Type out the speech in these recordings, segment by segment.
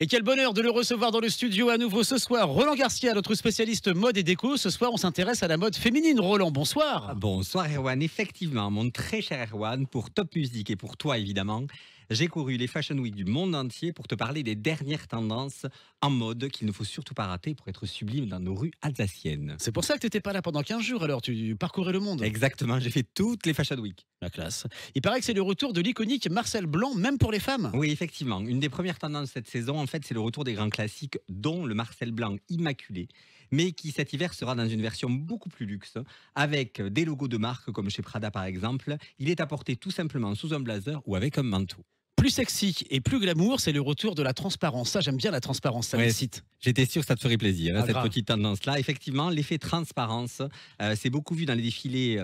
Et quel bonheur de le recevoir dans le studio à nouveau ce soir. Roland Garcia, notre spécialiste mode et déco. Ce soir, on s'intéresse à la mode féminine. Roland, bonsoir. Bonsoir Erwan, effectivement, mon très cher Erwan, pour Top Music et pour toi évidemment, j'ai couru les Fashion Week du monde entier pour te parler des dernières tendances en mode qu'il ne faut surtout pas rater pour être sublime dans nos rues alsaciennes. C'est pour ça que tu n'étais pas là pendant 15 jours, alors tu parcourais le monde. Exactement, j'ai fait toutes les Fashion Week. La classe. Il paraît que c'est le retour de l'iconique Marcel Blanc, même pour les femmes. Oui, effectivement, une des premières tendances cette saison, en fait, c'est le retour des grands classiques, dont le Marcel Blanc immaculé, mais qui cet hiver sera dans une version beaucoup plus luxe, avec des logos de marque comme chez Prada par exemple. Il est apporté tout simplement sous un blazer ou avec un manteau. Plus sexy et plus glamour, c'est le retour de la transparence. Ça, j'aime bien la transparence, ça Ouais, m'excite. J'étais sûr que ça te ferait plaisir, Ah, cette grave. petite tendance-là. Effectivement, l'effet transparence, c'est beaucoup vu dans les défilés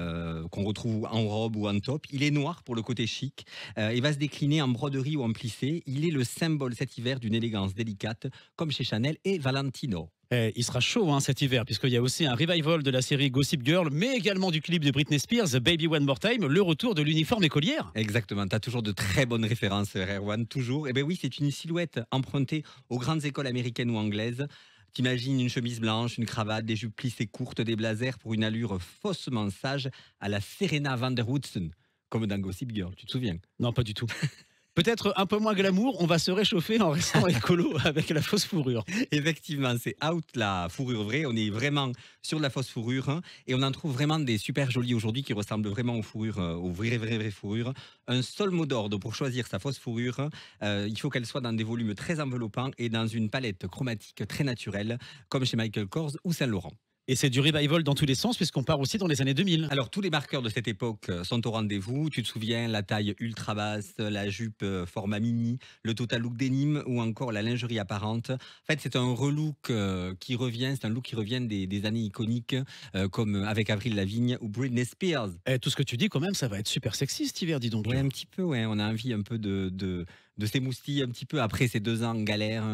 qu'on retrouve en robe ou en top. Il est noir pour le côté chic. Il va se décliner en broderie ou en plissé. Il est le symbole cet hiver d'une élégance délicate, comme chez Chanel et Valentino. Il sera chaud cet hiver, puisqu'il y a aussi un revival de la série Gossip Girl, mais également du clip de Britney Spears, Baby One More Time, le retour de l'uniforme écolière. Exactement, tu as toujours de très bonnes références, Erwan, toujours. Et bien oui, c'est une silhouette empruntée aux grandes écoles américaines ou anglaises. T'imagines une chemise blanche, une cravate, des jupes plissées courtes, des blazers pour une allure faussement sage à la Serena van der Woodsen, comme dans Gossip Girl, tu te souviens? Non, pas du tout. Peut-être un peu moins glamour, on va se réchauffer en restant écolo avec la fausse fourrure. Effectivement, c'est out la fourrure vraie. On est vraiment sur de la fausse fourrure, hein, et on en trouve vraiment des super jolies aujourd'hui qui ressemblent vraiment aux fourrures, aux vraies fourrures. Un seul mot d'ordre pour choisir sa fausse fourrure, il faut qu'elle soit dans des volumes très enveloppants et dans une palette chromatique très naturelle, comme chez Michael Kors ou Saint Laurent. Et c'est du revival dans tous les sens, puisqu'on part aussi dans les années 2000. Alors, tous les marqueurs de cette époque sont au rendez-vous. Tu te souviens, la taille ultra basse, la jupe format mini, le total look denim ou encore la lingerie apparente. En fait, c'est un relook qui revient, c'est un look qui revient des années iconiques, comme avec Avril Lavigne ou Britney Spears. Et tout ce que tu dis, quand même, ça va être super sexy cet hiver, dis donc. Ouais, un petit peu, ouais. On a envie un peu de s'émoustiller un petit peu après ces 2 ans en galère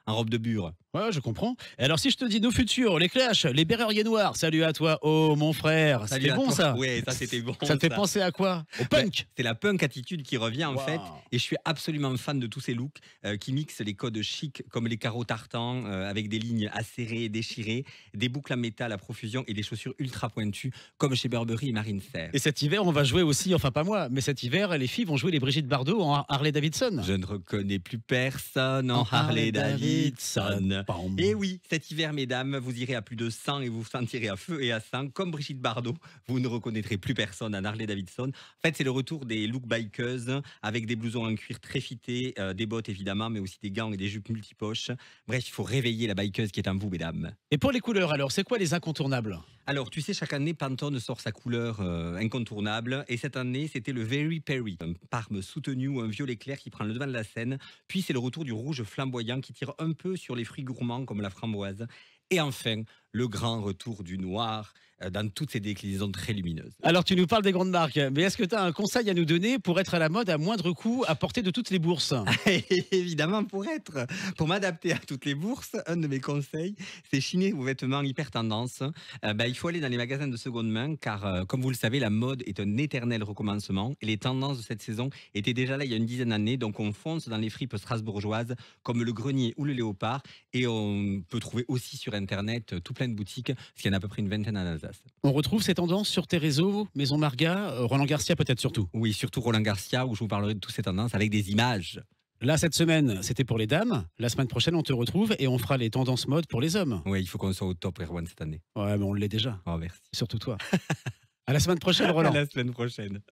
en robe de bure. Ouais, je comprends. Et alors, si je te dis nos futurs, les Clash, les Berruriers Noirs, salut à toi, oh mon frère, Salut c'était à bon toi. ça. Ouais, ça c'était bon. Ça te fait penser à quoi? Au Ouais, punk. c'est la punk attitude qui revient en Waouh. fait, et je suis absolument fan de tous ces looks qui mixent les codes chic comme les carreaux tartans avec des lignes acérées et déchirées, des boucles en métal à profusion et des chaussures ultra pointues comme chez Burberry et Marine Serre. Et cet hiver, on va jouer aussi, enfin pas moi, mais cet hiver, les filles vont jouer les Brigitte Bardot en Harley Davidson. Je ne reconnais plus personne en Harley Davidson. Bam. Et oui, cet hiver, mesdames, vous irez à plus de 100 et vous vous sentirez à feu et à sang. Comme Brigitte Bardot, vous ne reconnaîtrez plus personne en Harley Davidson. En fait, c'est le retour des looks bikeuses avec des blousons en cuir très fités, des bottes évidemment, mais aussi des gants et des jupes multipoches. Bref, il faut réveiller la bikeuse qui est en vous, mesdames. Et pour les couleurs, alors, c'est quoi les incontournables? Alors, tu sais, chaque année, Pantone sort sa couleur incontournable. Et cette année, c'était le Very Perry, un parme soutenu ou un violet clair qui prend le devant de la scène. Puis, c'est le retour du rouge flamboyant qui tire un peu sur les fruits gourmands comme la framboise. Et enfin, le grand retour du noir dans toutes ses déclinaisons très lumineuses. Alors, tu nous parles des grandes marques, mais est-ce que tu as un conseil à nous donner pour être à la mode à moindre coût, à portée de toutes les bourses? Évidemment, pour m'adapter à toutes les bourses, un de mes conseils, c'est chiner vos vêtements hyper tendance. Il faut aller dans les magasins de seconde main, car comme vous le savez, la mode est un éternel recommencement. Et les tendances de cette saison étaient déjà là il y a une dizaine d'années. Donc on fonce dans les fripes strasbourgeoises, comme le Grenier ou le Léopard. Et on peut trouver aussi sur Internet tout plein de boutiques, parce qu'il y en a à peu près une vingtaine en Alsace. On retrouve ces tendances sur tes réseaux, Maison Marga, Roland Garcia peut-être surtout. Oui, surtout Roland Garcia, où je vous parlerai de toutes ces tendances avec des images. Là, cette semaine, c'était pour les dames. La semaine prochaine, on te retrouve et on fera les tendances mode pour les hommes. Oui, il faut qu'on soit au top, Erwan, cette année. Ouais, mais on l'est déjà. Oh, merci. Surtout toi. À la semaine prochaine, À Roland. la semaine prochaine.